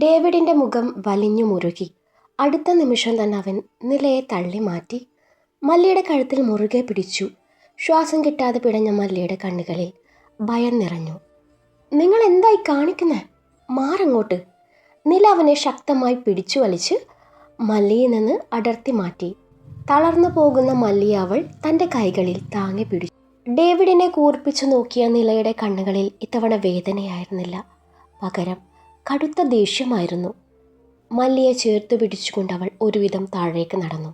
ഡേവിഡിൻ്റെ മുഖം വലിഞ്ഞു മുറുകി. അടുത്ത നിമിഷം തന്നെ അവൻ നിലയെ തള്ളി മാറ്റി മല്ലിയുടെ കഴുത്തിൽ മുറുകെ പിടിച്ചു. ശ്വാസം കിട്ടാതെ പിടഞ്ഞ മല്ലിയുടെ കണ്ണുകളിൽ ഭയം നിറഞ്ഞു. നിങ്ങൾ എന്തായി കാണിക്കുന്നേ? മാറങ്ങോട്ട്. നില അവനെ ശക്തമായി പിടിച്ചു വലിച്ച് മല്ലിയിൽ നിന്ന് അടർത്തി മാറ്റി. തളർന്നു പോകുന്ന മല്ലിയെ അവൾ തൻ്റെ കൈകളിൽ താങ്ങി പിടിച്ചു. ഡേവിഡിനെ കൂർപ്പിച്ചു നോക്കിയ നിലയുടെ കണ്ണുകളിൽ ഇത്തവണ വേദനയായിരുന്നില്ല, പകരം കടുത്ത ദേഷ്യമായിരുന്നു. മല്ലിയെ ചേർത്ത് പിടിച്ചുകൊണ്ട് അവൾ ഒരുവിധം താഴേക്ക് നടന്നു.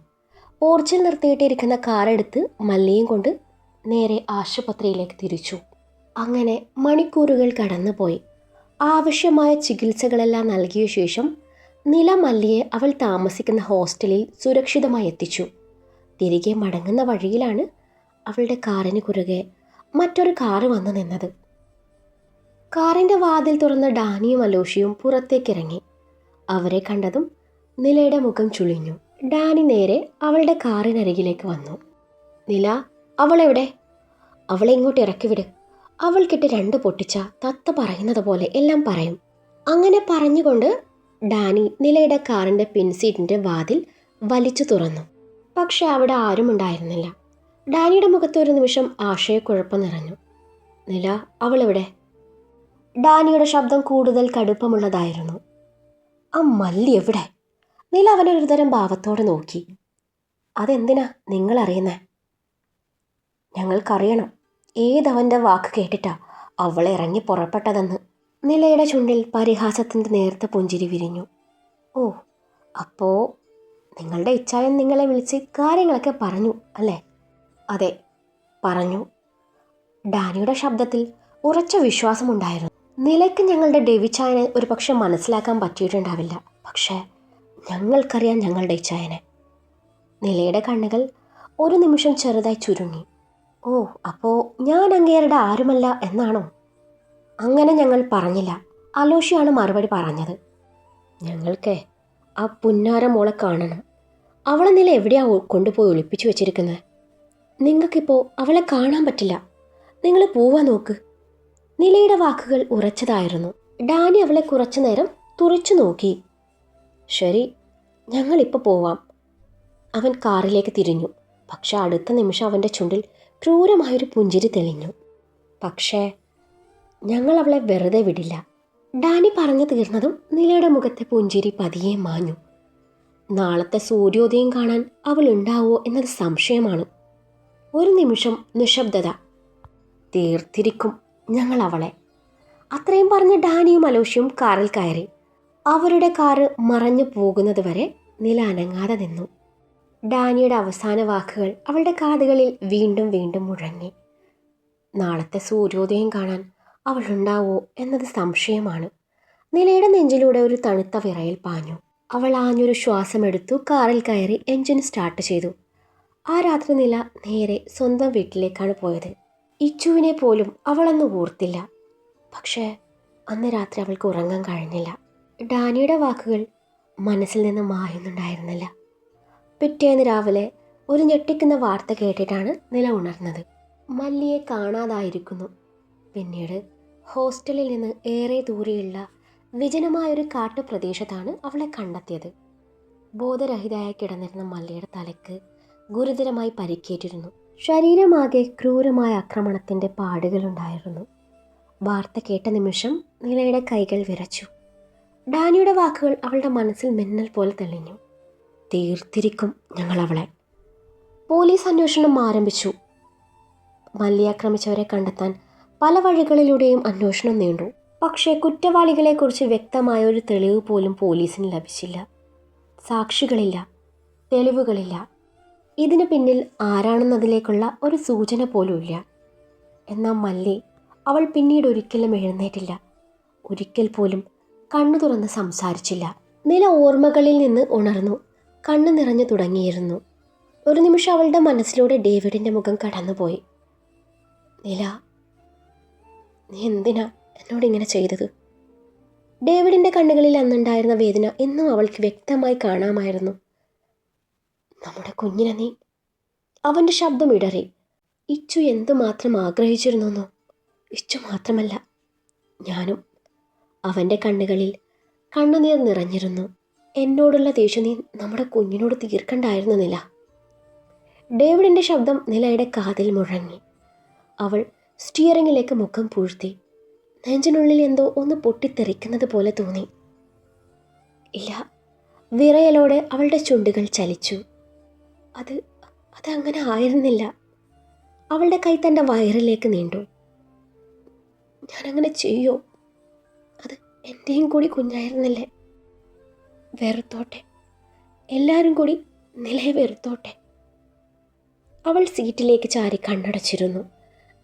പോർച്ചിൽ നിർത്തിയിട്ടിരിക്കുന്ന കാറെടുത്ത് മല്ലിയും കൊണ്ട് നേരെ ആശുപത്രിയിലേക്ക് തിരിച്ചു. അങ്ങനെ മണിക്കൂറുകൾ കടന്നുപോയി. ആവശ്യമായ ചികിത്സകളെല്ലാം നൽകിയ ശേഷം നില മല്ലിയെ അവൾ താമസിക്കുന്ന ഹോസ്റ്റലിൽ സുരക്ഷിതമായി എത്തിച്ചു. തിരികെ മടങ്ങുന്ന വഴിയിലാണ് അവളുടെ കാറിന് കുറുകെ മറ്റൊരു കാറ് വന്നു നിന്നത്. കാറിൻ്റെ വാതിൽ തുറന്ന് ഡാനിയും അലോഷിയും പുറത്തേക്കിറങ്ങി. അവരെ കണ്ടതും നിലയുടെ മുഖം ചുളിഞ്ഞു. ഡാനി നേരെ അവളുടെ കാറിനരികിലേക്ക് വന്നു. നില, അവളെവിടെ? അവളെ ഇങ്ങോട്ട് ഇറക്കിവിട്. അവൾക്കിട്ട് രണ്ട് പൊട്ടിച്ച തത്ത പറയുന്നത് പോലെ എല്ലാം പറയും. അങ്ങനെ പറഞ്ഞുകൊണ്ട് ഡാനി നിലയുടെ കാറിൻ്റെ പിൻസീറ്റിൻ്റെ വാതിൽ വലിച്ചു തുറന്നു. പക്ഷെ അവിടെ ആരും ഉണ്ടായിരുന്നില്ല. ഡാനിയുടെ മുഖത്ത് ഒരു നിമിഷം ആശയക്കുഴപ്പം നിറഞ്ഞു. നില, അവളെവിടെ? ഡാനിയുടെ ശബ്ദം കൂടുതൽ കടുപ്പമുള്ളതായിരുന്നു. ആ മല്ലി എവിടെ? നില അവനെ ഒരുതരം ഭാവത്തോടെ നോക്കി. അതെന്തിനാ നിങ്ങൾ അറിയുന്നേ? ഞങ്ങൾക്കറിയണം. ഏതവൻ്റെ വാക്ക് കേട്ടിട്ടാ അവളെ ഇറങ്ങി പുറപ്പെട്ടതെന്ന്. നിലയുടെ ചുണ്ടിൽ പരിഹാസത്തിൻ്റെ നേർത്ത പുഞ്ചിരി വിരിഞ്ഞു. ഓ, അപ്പോൾ നിങ്ങളുടെ ഇച്ഛായൻ നിങ്ങളെ വിളിച്ച് കാര്യങ്ങളൊക്കെ പറഞ്ഞു അല്ലേ? അതെ, പറഞ്ഞു. ഡാനിയുടെ ശബ്ദത്തിൽ ഉറച്ച വിശ്വാസമുണ്ടായിരുന്നു. നിലയ്ക്ക് ഞങ്ങളുടെ ഡേവിച്ചായനെ ഒരു പക്ഷെ മനസ്സിലാക്കാൻ പറ്റിയിട്ടുണ്ടാവില്ല, പക്ഷേ ഞങ്ങൾക്കറിയാം ഞങ്ങളുടെ ഇച്ഛായനെ. നിലയുടെ കണ്ണുകൾ ഒരു നിമിഷം ചെറുതായി ചുരുങ്ങി. ഓ, അപ്പോൾ ഞാൻ അങ്ങേരുടെ ആരുമല്ല എന്നാണോ? അങ്ങനെ ഞങ്ങൾ പറഞ്ഞില്ല. അലോഷിയാണ് മറുപടി പറഞ്ഞത്. ഞങ്ങൾക്ക് ആ പുന്നാര മോളെ കാണണം. അവളെ നില എവിടെയാണ് കൊണ്ടുപോയി ഒളിപ്പിച്ചു വെച്ചിരിക്കുന്നത്? നിങ്ങൾക്കിപ്പോൾ അവളെ കാണാൻ പറ്റില്ല. നിങ്ങൾ പോവാൻ നോക്ക്. നിലയുടെ വാക്കുകൾ ഉറച്ചതായിരുന്നു. ഡാനി അവളെ കുറച്ചു നേരം തുറച്ചു നോക്കി. ശരി, ഞങ്ങളിപ്പോൾ പോവാം. അവൻ കാറിലേക്ക് തിരിഞ്ഞു. പക്ഷെ അടുത്ത നിമിഷം അവൻ്റെ ചുണ്ടിൽ ക്രൂരമായൊരു പുഞ്ചിരി തെളിഞ്ഞു. പക്ഷേ ഞങ്ങൾ അവളെ വെറുതെ വിടില്ല. ഡാനി പറഞ്ഞു തീർന്നതും നിലയുടെ മുഖത്തെ പുഞ്ചിരി പതിയെ മാഞ്ഞു. നാളത്തെ സൂര്യോദയം കാണാൻ അവൾ ഉണ്ടാവുമോ എന്നത് സംശയമാണ്. ഒരു നിമിഷം നിശബ്ദത. തീർത്തിരിക്കും ഞങ്ങൾ അവളെ. അത്രയും പറഞ്ഞ് ഡാനിയും അലോഷിയും കാറിൽ കയറി. അവരുടെ കാറ് മറഞ്ഞു പോകുന്നത് വരെ നില അനങ്ങാതെ നിന്നു. ഡാനിയുടെ അവസാന വാക്കുകൾ അവളുടെ കാതുകളിൽ വീണ്ടും വീണ്ടും മുഴങ്ങി. നാളത്തെ സൂര്യോദയം കാണാൻ അവൾ ഉണ്ടാവോ എന്നത് സംശയമാണ്. നിലയുടെ നെഞ്ചിലൂടെ ഒരു തണുത്ത വിറയൽ പാഞ്ഞു. അവൾ ആഞ്ഞൊരു ശ്വാസമെടുത്തു കാറിൽ കയറി എൻജിൻ സ്റ്റാർട്ട് ചെയ്തു. ആ രാത്രി നില നേരെ സ്വന്തം വീട്ടിലേക്കാണ് പോയത്. ഇച്ചുവിനെ പോലും അവളന്ന് ഓർത്തില്ല. പക്ഷേ അന്ന് രാത്രി അവൾക്ക് ഉറങ്ങാൻ കഴിഞ്ഞില്ല. ഡാനിയുടെ വാക്കുകൾ മനസ്സിൽ നിന്ന് മായുന്നുണ്ടായിരുന്നില്ല. പിറ്റേന്ന് രാവിലെ ഒരു ഞെട്ടിക്കുന്ന വാർത്ത കേട്ടിട്ടാണ് നില ഉണർന്നത്. മല്ലിയെ കാണാതായിരിക്കുന്നു. പിന്നീട് ഹോസ്റ്റലിൽ നിന്ന് ഏറെ ദൂരെയുള്ള വിജനമായൊരു കാട്ടുപ്രദേശത്താണ് അവളെ കണ്ടെത്തിയത്. ബോധരഹിതയായി കിടന്നിരുന്ന മല്ലിയുടെ തലയ്ക്ക് ഗുരുതരമായി പരിക്കേറ്റിരുന്നു. ശരീരമാകെ ക്രൂരമായ ആക്രമണത്തിൻ്റെ പാടുകളുണ്ടായിരുന്നു. വാർത്ത കേട്ട നിമിഷം നിലയുടെ കൈകൾ വിറച്ചു. ഡാനിയുടെ വാക്കുകൾ അവളുടെ മനസ്സിൽ മിന്നൽ പോലെ തെളിഞ്ഞു. തീർത്തിരിക്കും ഞങ്ങൾ അവളെ. പോലീസ് അന്വേഷണം ആരംഭിച്ചു. മല്ലി ആക്രമിച്ചവരെ കണ്ടെത്താൻ പല വഴികളിലൂടെയും അന്വേഷണം നീണ്ടു. പക്ഷേ കുറ്റവാളികളെക്കുറിച്ച് വ്യക്തമായ ഒരു തെളിവ് പോലും പോലീസിന് ലഭിച്ചില്ല. സാക്ഷികളില്ല, തെളിവുകളില്ല. ഇതിന് പിന്നിൽ ആരാണെന്നതിലേക്കുള്ള ഒരു സൂചന പോലുമില്ല. എന്നാൽ മല്ലി, അവൾ പിന്നീട് ഒരിക്കലും എഴുന്നേറ്റില്ല. ഒരിക്കൽ പോലും കണ്ണു തുറന്ന് സംസാരിച്ചില്ല. നില ഓർമ്മകളിൽ നിന്ന് ഉണർന്നു. കണ്ണു നിറഞ്ഞു തുടങ്ങിയിരുന്നു. ഒരു നിമിഷം അവളുടെ മനസ്സിലൂടെ ഡേവിഡിൻ്റെ മുഖം കടന്നുപോയി. നില, നീ എന്തിനാ എന്നോട് ഇങ്ങനെ ചെയ്തത്? ഡേവിഡിൻ്റെ കണ്ണുകളിൽ അന്നുണ്ടായിരുന്ന വേദന എന്നും അവൾക്ക് വ്യക്തമായി കാണാമായിരുന്നു. നമ്മുടെ കുഞ്ഞിനെ നീ... അവൻ്റെ ശബ്ദം ഇടറി. ഇച്ചു എന്തുമാത്രം ആഗ്രഹിച്ചിരുന്നെന്നോ? ഇച്ചു മാത്രമല്ല, ഞാനും. അവൻ്റെ കണ്ണുകളിൽ കണ്ണുനീർ നിറഞ്ഞിരുന്നു. എന്നോടുള്ള ദേഷ്യം നീ നമ്മുടെ കുഞ്ഞിനോട് തീർക്കണ്ടായിരുന്നു നില. ഡേവിഡിൻ്റെ ശബ്ദം നിലയുടെ കാതിൽ മുഴങ്ങി. അവൾ സ്റ്റിയറിങ്ങിലേക്ക് മുഖം പൂഴ്ത്തി. നെഞ്ചിനുള്ളിൽ എന്തോ ഒന്ന് പൊട്ടിത്തെറിക്കുന്നത് പോലെ തോന്നി. ഇല്ല. വിറയലോടെ അവളുടെ ചുണ്ടുകൾ ചലിച്ചു. അതങ്ങനെ ആയിരുന്നില്ല. അവളുടെ കൈ തൻ്റെ വയറിലേക്ക് നീണ്ടു. ഞാനങ്ങനെ ചെയ്യോ? അത് എൻ്റെയും കൂടി കുഞ്ഞായിരുന്നില്ലേ? വെറുത്തോട്ടെ, എല്ലാവരും കൂടി നിലയെ വെറുത്തോട്ടെ. അവൾ സീറ്റിലേക്ക് ചാരി കണ്ണടച്ചിരുന്നു.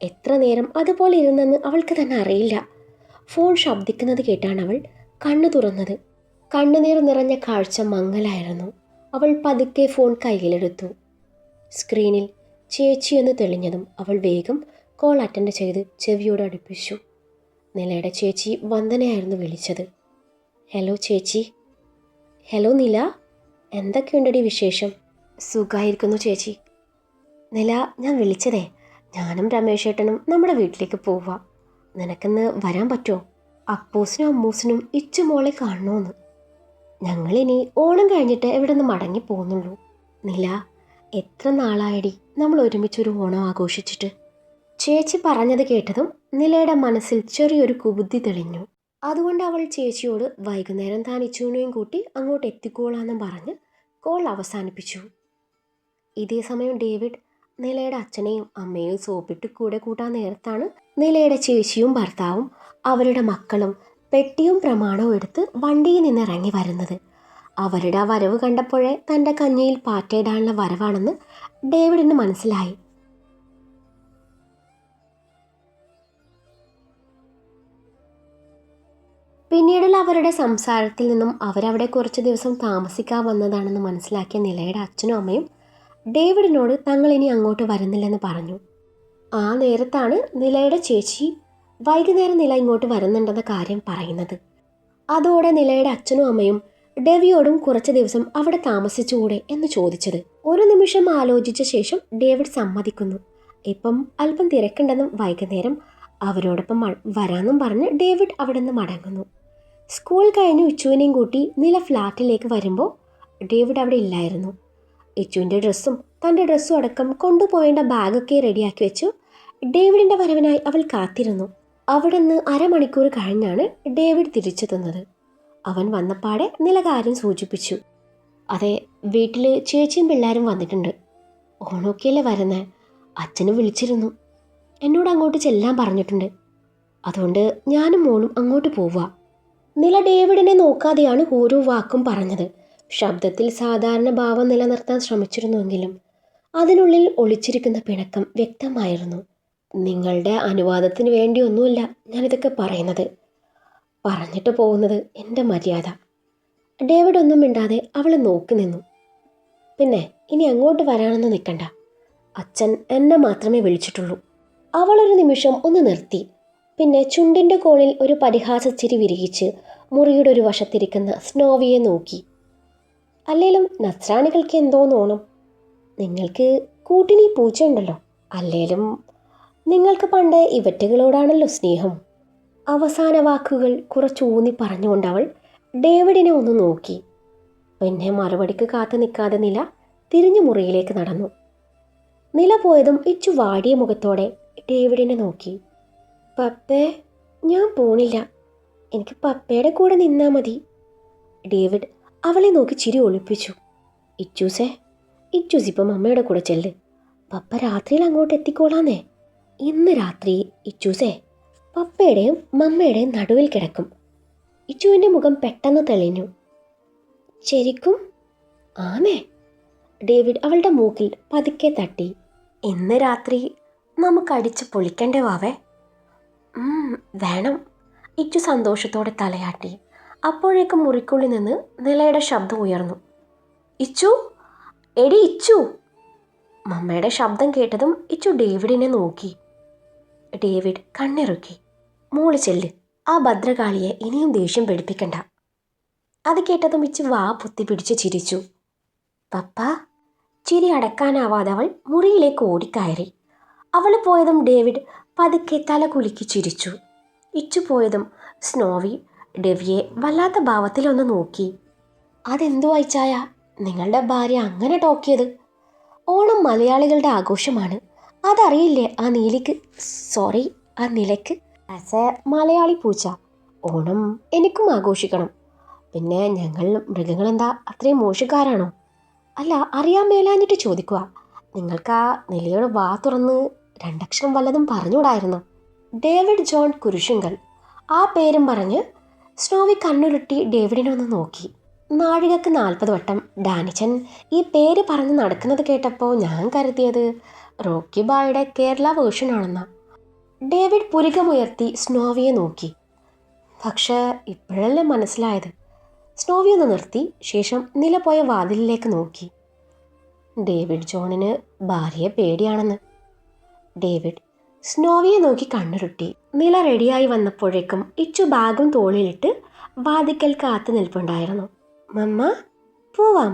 എത്ര നേരം അതുപോലെ ഇരുന്നെന്ന് അവൾക്ക് തന്നെ അറിയില്ല. ഫോൺ ശബ്ദിക്കുന്നത് കേട്ടാണ് അവൾ കണ്ണു തുറന്നത്. കണ്ണുനീർ നിറഞ്ഞ കാഴ്ച മങ്ങലായിരുന്നു. അവൾ പതുക്കെ ഫോൺ കയ്യിലെടുത്തു. സ്ക്രീനിൽ ചേച്ചിയെന്ന് തെളിഞ്ഞതും അവൾ വേഗം കോൾ അറ്റൻഡ് ചെയ്ത് ചെവിയോട് അടുപ്പിച്ചു. നിലയുടെ ചേച്ചി വന്ദനയായിരുന്നു വിളിച്ചത്. ഹലോ ചേച്ചി. ഹലോ നില, എന്തൊക്കെയുണ്ടടി വിശേഷം? സുഖമായിരിക്കുന്നു ചേച്ചി. നില, ഞാൻ വിളിച്ചതേ, ഞാനും രമേശേട്ടനും നമ്മുടെ വീട്ടിലേക്ക് പോവാം. നിനക്കിന്ന് വരാൻ പറ്റുമോ? അപ്പൂസിനും അമ്മൂസിനും ഇച്ചുമോളെ കാണണമെന്ന്. ഞങ്ങളിനി ഓണം കഴിഞ്ഞിട്ട് എവിടെ നിന്ന് മടങ്ങി പോകുന്നുള്ളൂ. നില, എത്ര നാളായടി നമ്മൾ ഒരുമിച്ചൊരു ഓണം ആഘോഷിച്ചിട്ട്. ചേച്ചി പറഞ്ഞത് കേട്ടതും നിലയുടെ മനസ്സിൽ ചെറിയൊരു കുബുദ്ധി തെളിഞ്ഞു. അതുകൊണ്ട് അവൾ ചേച്ചിയോട് വൈകുന്നേരം താൻ ഇച്ചുവിനെയും കൂട്ടി അങ്ങോട്ട് എത്തിക്കോളാന്നും പറഞ്ഞ് കോൾ അവസാനിപ്പിച്ചു. ഇതേ സമയം ഡേവിഡ് നിലയുടെ അച്ഛനെയും അമ്മയെയും സോപ്പിട്ട് കൂടെ കൂട്ടാൻ നേരത്താണ് നിലയുടെ ചേച്ചിയും ഭർത്താവും അവരുടെ മക്കളും പെട്ടിയും പ്രമാണവും എടുത്ത് വണ്ടിയിൽ നിന്ന് ഇറങ്ങി വരുന്നത്. അവരുടെ ആ വരവ് കണ്ടപ്പോഴേ തൻ്റെ കഞ്ഞിയിൽ പാറ്റയിടാനുള്ള വരവാണെന്ന് ഡേവിഡിന് മനസ്സിലായി. പിന്നീടുള്ള അവരുടെ സംസാരത്തിൽ നിന്നും അവരവിടെ കുറച്ച് ദിവസം താമസിക്കാൻ വന്നതാണെന്ന് മനസ്സിലാക്കിയ നിലയുടെ അച്ഛനും അമ്മയും ഡേവിഡിനോട് തങ്ങൾ ഇനി അങ്ങോട്ട് വരുന്നില്ലെന്ന് പറഞ്ഞു. ആ നേരത്താണ് നിലയുടെ ചേച്ചി വൈകുന്നേരം നില ഇങ്ങോട്ട് വരുന്നുണ്ടെന്ന കാര്യം പറയുന്നത്. അതോടെ നിലയുടെ അച്ഛനും അമ്മയും ഡെവിയോടും കുറച്ച് ദിവസം അവിടെ താമസിച്ചുകൂടെ എന്ന് ചോദിച്ചത്. ഒരു നിമിഷം ആലോചിച്ച ശേഷം ഡേവിഡ് സമ്മതിക്കുന്നു. ഇപ്പം അല്പം തിരക്കുണ്ടെന്നും വൈകുന്നേരം അവരോടൊപ്പം വരാമെന്നും പറഞ്ഞ് ഡേവിഡ് അവിടെ നിന്ന് മടങ്ങുന്നു. സ്കൂൾ കഴിഞ്ഞ് ഇച്ചുവിനെയും കൂട്ടി നില ഫ്ലാറ്റിലേക്ക് വരുമ്പോൾ ഡേവിഡ് അവിടെ ഇല്ലായിരുന്നു. ഇച്ചുവിൻ്റെ ഡ്രസ്സും തൻ്റെ ഡ്രസ്സും അടക്കം കൊണ്ടുപോയേണ്ട ബാഗൊക്കെ റെഡിയാക്കി വെച്ചു. ഡേവിഡിൻ്റെ വരവിനായി അവൾ കാത്തിരുന്നു. അവിടെ നിന്ന് അരമണിക്കൂർ കഴിഞ്ഞാണ് ഡേവിഡ് തിരിച്ചെത്തുന്നത്. അവൻ വന്നപ്പാടെ നില കാര്യം സൂചിപ്പിച്ചു. അതെ, വീട്ടിൽ ചേച്ചിയും പിള്ളേരും വന്നിട്ടുണ്ട്. ഓണമൊക്കെയല്ലേ വരുന്നേ, അച്ഛനും വിളിച്ചിരുന്നു. എന്നോട് അങ്ങോട്ട് ചെല്ലാൻ പറഞ്ഞിട്ടുണ്ട്. അതുകൊണ്ട് ഞാനും മോളും അങ്ങോട്ട് പോവാ. നില ഡേവിഡിനെ നോക്കാതെയാണ് ഓരോ വാക്കും പറഞ്ഞത്. ശബ്ദത്തിൽ സാധാരണ ഭാവം നിലനിർത്താൻ ശ്രമിച്ചിരുന്നുവെങ്കിലും അതിനുള്ളിൽ ഒളിച്ചിരിക്കുന്ന പിണക്കം വ്യക്തമായിരുന്നു. നിങ്ങളുടെ അനുവാദത്തിന് വേണ്ടിയൊന്നുമില്ല ഞാനിതൊക്കെ പറയുന്നത്. പറഞ്ഞിട്ട് പോകുന്നത് എൻ്റെ മര്യാദ. ഡേവിഡ് ഒന്നും മിണ്ടാതെ അവളെ നോക്കി നിന്നു. പിന്നെ ഇനി അങ്ങോട്ട് വരാനൊന്നും നിൽക്കണ്ട. അച്ഛൻ എന്നെ മാത്രമേ വിളിച്ചിട്ടുള്ളൂ. അവളൊരു നിമിഷം ഒന്ന് നിർത്തി. പിന്നെ ചുണ്ടിൻ്റെ കോണിൽ ഒരു പരിഹാസച്ചിരി വിരിയിച്ച് മുറിയുടെ ഒരു വശത്തിരിക്കുന്ന സ്നോവിയെ നോക്കി. അല്ലേലും നസ്രാണികൾക്ക് എന്തോന്നോണം. നിങ്ങൾക്ക് കൂട്ടിനീ പൂച്ചയുണ്ടല്ലോ. അല്ലേലും നിങ്ങൾക്ക് പണ്ട് ഇവറ്റകളോടാണല്ലോ സ്നേഹം. അവസാന വാക്കുകൾ കുറച്ചൂന്നി പറഞ്ഞുകൊണ്ട് അവൾ ഡേവിഡിനെ ഒന്ന് നോക്കി. പിന്നെ മറുപടിക്ക് കാത്തു നിൽക്കാതെ നില തിരിഞ്ഞു മുറിയിലേക്ക് നടന്നു. നില പോയതും ഇച്ചു വാടിയ മുഖത്തോടെ ഡേവിഡിനെ നോക്കി. പപ്പേ, ഞാൻ പോണില്ല. എനിക്ക് പപ്പയുടെ കൂടെ നിന്നാൽ മതി. ഡേവിഡ് അവളെ നോക്കി ചിരി ഒളിപ്പിച്ചു. ഇച്ചൂസിപ്പം അമ്മയുടെ കൂടെ ചെല്ല്. പപ്പ രാത്രിയിൽ അങ്ങോട്ട് എത്തിക്കോളാന്നേ. ഇന്ന് രാത്രി ഇച്ചൂസേ പപ്പയുടെയും മമ്മയുടെയും നടുവിൽ കിടക്കും. ഇച്ചുവിൻ്റെ മുഖം പെട്ടെന്ന് തെളിഞ്ഞു. ശരിക്കും? ആമേ. ഡേവിഡ് അവളുടെ മൂക്കിൽ പതുക്കെ തട്ടി. ഇന്ന് രാത്രി നമുക്ക് അടിച്ച് പൊളിക്കണ്ടേ വാവേ? വേണം. ഇച്ചു സന്തോഷത്തോടെ തലയാട്ടി. അപ്പോഴേക്കും മുറിക്കുള്ളിൽ നിന്ന് നിലയുടെ ശബ്ദം ഉയർന്നു. ഇച്ചു, എടി ഇച്ചു. മമ്മയുടെ ശബ്ദം കേട്ടതും ഇച്ചു ഡേവിഡിനെ നോക്കി. ഡേവിഡ് കണ്ണിറുക്കി. മോള് ചെല്ല്, ആ ഭദ്രകാളിയെ ഇനിയും ദേഷ്യം പിടിപ്പിക്കണ്ട. അത് കേട്ടതും ഇച്ചു വാ പൊത്തി പിടിച്ച് ചിരിച്ചു. പപ്പ. ചിരി അടക്കാനാവാതെ അവൾ മുറിയിലേക്ക് ഓടിക്കയറി. അവൾ പോയതും ഡേവിഡ് പതുക്കെ തല കുലുക്കി ചിരിച്ചു. ഇച്ചു പോയതും സ്നോവി ഡെവിയെ വല്ലാത്ത ഭാവത്തിലൊന്ന് നോക്കി. അതെന്തു വായിച്ചായ നിങ്ങളുടെ ഭാര്യ അങ്ങനെ ടോക്കിയത്? ഓണം മലയാളികളുടെ ആഘോഷമാണ്, അതറിയില്ലേ ആ നീലിക്ക്, സോറി ആ നിലയ്ക്ക്? ആസ് എ മലയാളി പൂച്ച ഓണം എനിക്കും ആഘോഷിക്കണം. പിന്നെ ഞങ്ങൾ മൃഗങ്ങളെന്താ അത്രയും മോശക്കാരാണോ? അല്ല, അറിയാൻ മേലാഞ്ഞിട്ട് ചോദിക്കുക. നിങ്ങൾക്ക് ആ നിലയുടെ വാ തുറന്ന് രണ്ടക്ഷരം വല്ലതും പറഞ്ഞുകൂടായിരുന്നു? David John Kurisunkal. ആ പേരും പറഞ്ഞ് സ്നോവി കണ്ണുരുട്ടി ഡേവിഡിനെ ഒന്ന് നോക്കി. നാഴികക്ക് 40 വട്ടം ഡാനിച്ചൻ ഈ പേര് പറഞ്ഞ് നടക്കുന്നത് കേട്ടപ്പോൾ ഞാൻ കരുതിയത് റോക്കി ബായുടെ കേരള വേർഷനാണെന്നാ. ഡേവിഡ് പുരികമുയർത്തി സ്നോവിയെ നോക്കി. പക്ഷേ ഇപ്പോഴല്ലേ മനസ്സിലായത്. സ്നോവി ഒന്ന് നിർത്തി ശേഷം നില പോയ വാതിലിലേക്ക് നോക്കി. ഡേവിഡ് ജോണിന് ഭാര്യയെ പേടിയാണെന്ന്. ഡേവിഡ് സ്നോവിയെ നോക്കി കണ്ണുരുട്ടി. നില റെഡിയായി വന്നപ്പോഴേക്കും ഇച്ചു ബാഗും തോളിലിട്ട് വാതിക്കൽ കാത്തു നിൽപ്പുണ്ടായിരുന്നു. മമ്മ പോവാം?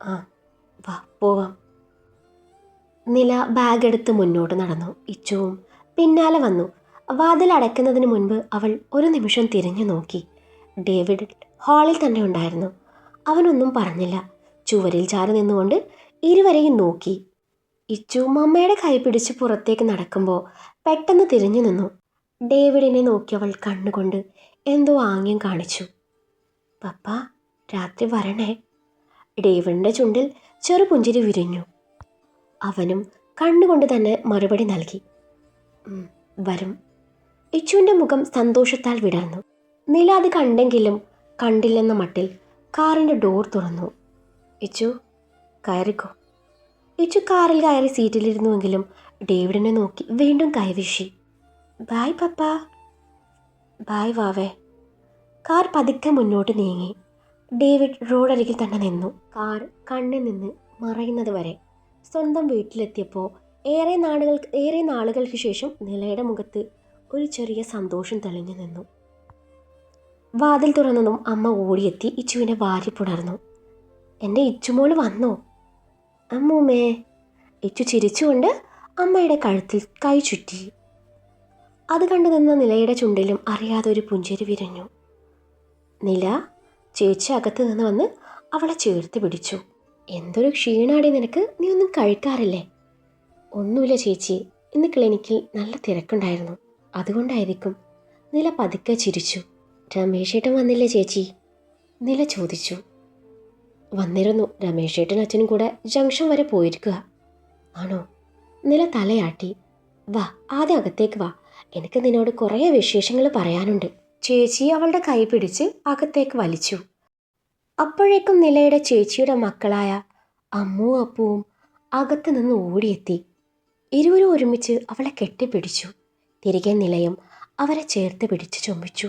ആ വാ പോവാം. നില ബാഗ് എടുത്ത് മുന്നോട്ട് നടന്നു. ഇച്ചുവും പിന്നാലെ വന്നു. വാതിൽ അടയ്ക്കുന്നതിന് മുൻപ് അവൾ ഒരു നിമിഷം തിരിഞ്ഞു നോക്കി. ഡേവിഡ് ഹാളിൽ തന്നെ ഉണ്ടായിരുന്നു. അവനൊന്നും പറഞ്ഞില്ല. ചുവരിൽ ചാരി നിന്നുകൊണ്ട് ഇരുവരെയും നോക്കി. ഇച്ചു മമ്മയുടെ കൈ പിടിച്ച് പുറത്തേക്ക് നടക്കുമ്പോൾ പെട്ടെന്ന് തിരിഞ്ഞു നിന്നു. ഡേവിഡിനെ നോക്കിയവൾ കണ്ണുകൊണ്ട് എന്തോ ആംഗ്യം കാണിച്ചു. പപ്പ രാത്രി വരണേ. ഡേവിഡിൻ്റെ ചുണ്ടിൽ ചെറുപുഞ്ചിരി വിരിഞ്ഞു. അവനും കണ്ണുകൊണ്ട് തന്നെ മറുപടി നൽകി. വരും. ഇച്ചുവിൻ്റെ മുഖം സന്തോഷത്താൽ വിടർന്നു. നില അത് കണ്ടെങ്കിലും കണ്ടില്ലെന്ന മട്ടിൽ കാറിൻ്റെ ഡോർ തുറന്നു. ഇച്ചു കയറിക്കോ. ഇച്ചു കാറിൽ കയറി സീറ്റിലിരുന്നുവെങ്കിലും ഡേവിഡിനെ നോക്കി വീണ്ടും കൈവീശി. ബായ് പപ്പ. ബായ് വാവേ. കാർ പതുക്കെ മുന്നോട്ട് നീങ്ങി. ഡേവിഡ് റോഡരികിൽ തന്നെ നിന്നു. കാർ കണ്ണിൽ നിന്ന് മറയുന്നത് വരെ. സ്വന്തം വീട്ടിലെത്തിയപ്പോൾ ഏറെ നാളുകൾക്ക് ശേഷം നിലയുടെ മുഖത്ത് ഒരു ചെറിയ സന്തോഷം തെളിഞ്ഞു നിന്നു. വാതിൽ തുറന്നതും അമ്മ ഓടിയെത്തി ഇച്ചുവിനെ വാരി പുണർന്നു. എൻ്റെ ഇച്ചുമോള് വന്നോ? അമ്മൂമ്മേ. ഇച്ചു ചിരിച്ചുകൊണ്ട് അമ്മയുടെ കഴുത്തിൽ കൈ ചുറ്റി. അത് കണ്ടു നിന്ന നിലയുടെ ചുണ്ടിലും അറിയാതെ ഒരു പുഞ്ചിരി വിരിഞ്ഞു. നില ചേച്ചി അകത്ത് നിന്ന് വന്ന് അവളെ ചേർത്ത് പിടിച്ചു. എന്തൊരു ക്ഷീണാടി നിനക്ക്, നീ ഒന്നും കഴിക്കാറില്ലേ? ഒന്നുമില്ല ചേച്ചി, ഇന്ന് ക്ലിനിക്കിൽ നല്ല തിരക്കുണ്ടായിരുന്നു, അതുകൊണ്ടായിരിക്കും. നില പതുക്കെ ചിരിച്ചു. രമേശേട്ടൻ വന്നില്ലേ ചേച്ചി? നില ചോദിച്ചു. വന്നിരുന്നു, രമേശേട്ടൻ അച്ഛനും കൂടെ ജംഗ്ഷൻ വരെ പോയിരിക്കുക. ആണോ? നില തലയാട്ടി. വാ ആദ്യം അകത്തേക്ക് വാ, എനിക്ക് നിന്നോട് കുറേ വിശേഷങ്ങൾ പറയാനുണ്ട്. ചേച്ചി അവളുടെ കൈ പിടിച്ച് അകത്തേക്ക് വലിച്ചു. അപ്പോഴേക്കും നിലയുടെ ചേച്ചിയുടെ മക്കളായ അമ്മുവും അപ്പുവും അകത്ത് നിന്ന് ഓടിയെത്തി. ഇരുവരും ഒരുമിച്ച് അവളെ കെട്ടിപ്പിടിച്ചു. തിരികെ നിലയും അവരെ ചേർത്ത് പിടിച്ച് ചുംബിച്ചു.